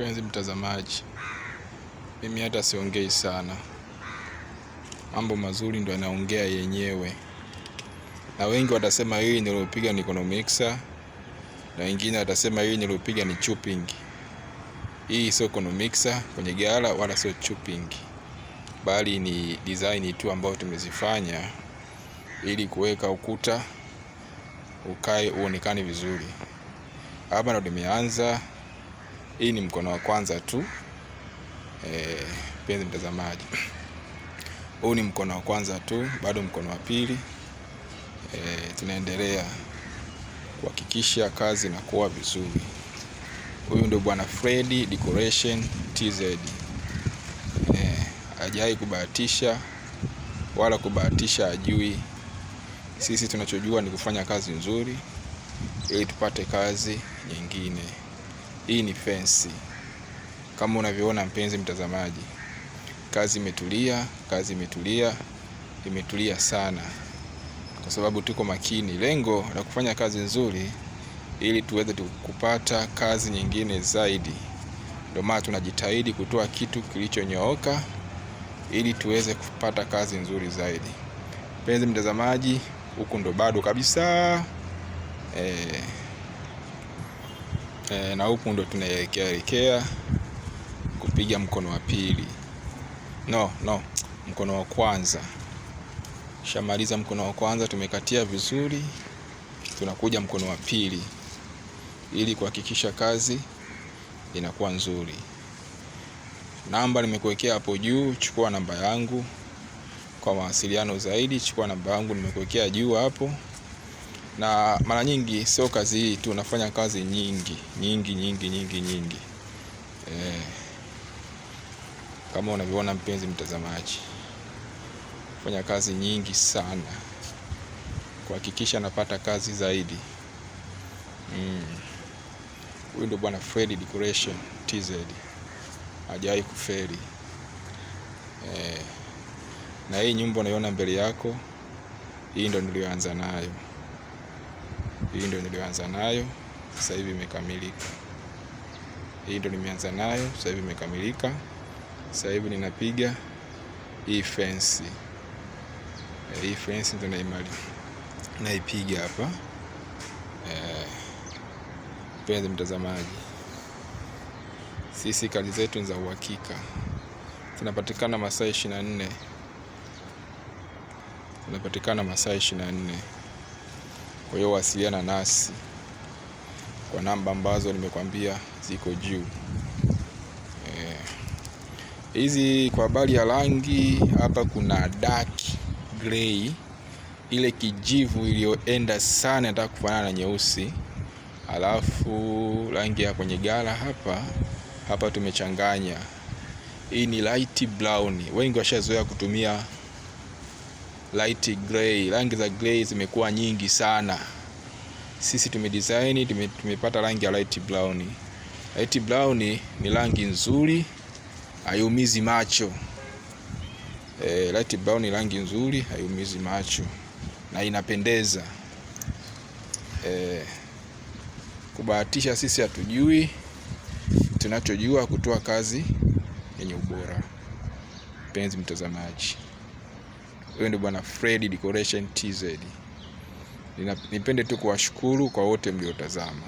Mpenzi mtazamaji, mimi hata siongei sana, mambo mazuri ndo yanaongea yenyewe. Na wengi watasema hii nilopiga ni Kono Mixer, na wengine watasema hii nilopiga ni chopping. Hii sio Kono Mixer kwenye gala wala sio chopping, bali ni design tu ambayo tumezifanya ili kuweka ukuta ukae uonekane vizuri. Hapa ndo nimeanza. Hii ni mkono wa kwanza tu. Mpenzi mtazamaji, huu ni mkono wa kwanza tu, bado mkono wa pili. Tunaendelea kuhakikisha kazi inakuwa vizuri. Huyu ndio bwana Freddy Decoration TZ. Hajai kubahatisha wala kubahatisha ajui. Sisi tunachojua ni kufanya kazi nzuri ili tupate kazi nyingine. Hii ni fence. Kama unavyoona mpenzi mtazamaji, kazi imetulia sana, kwa sababu tuko makini. Lengo la kufanya kazi nzuri ili tuweze kupata kazi nyingine zaidi. Ndio maana tunajitahidi kutoa kitu kilichonyooka ili tuweze kupata kazi nzuri zaidi. Mpenzi mtazamaji, huku ndo bado kabisa. Na huku ndo tunaelekea kupiga mkono wa pili. Mkono wa kwanza. Shamaliza mkono wa kwanza, tumekatia vizuri. Tunakuja mkono wa pili ili kuhakikisha kazi inakuwa nzuri. Namba nimekuwekea hapo juu, chukua namba yangu kwa mawasiliano zaidi. Chukua namba yangu nimekuwekea juu hapo. Na mara nyingi sio kazi hii tu, nafanya kazi nyingi. Kama unavyoona mpenzi mtazamaji, fanya kazi nyingi sana kuhakikisha napata kazi zaidi. Huyu ndio bwana Freddy Decoration TZ. Hajai kufeli. Na hii nyumba unaiona mbele yako, hii ndio niliyoanza nayo. Sasa hivi imekamilika. Hii ndio nimeanza nayo, sasa hivi imekamilika. Sasa hivi ninapiga hii fence. Hii fence ndio naipiga hapa. Mpenzi mtazamaji, sisi kazi zetu ni za uhakika. Tunapatikana masaa 24. Kwa hiyo wasiliana nasi kwa namba ambazo nimekwambia ziko juu. Hizi kwa habari ya rangi, hapa kuna dark gray, ile kijivu iliyoenda sana nataka kufanana na nyeusi. Alafu rangi ya kwenye gala hapa tumechanganya. Hii ni light brown. Wengi washazoea kutumia light gray. Rangi za gray zimekuwa nyingi sana. Sisi tumedesign, tumepata rangi ya light brown. Light brown ni rangi nzuri, haiumizi macho. Light brown ni rangi nzuri, haiumizi macho na inapendeza. Kubahatisha sisi hatujui, tunachojua kutoa kazi yenye ubora. Mpenzi mtazamaji, huyo ndio bwana Freddy Decoration TZ. Nipende tu kuwashukuru kwa wote mliotazama.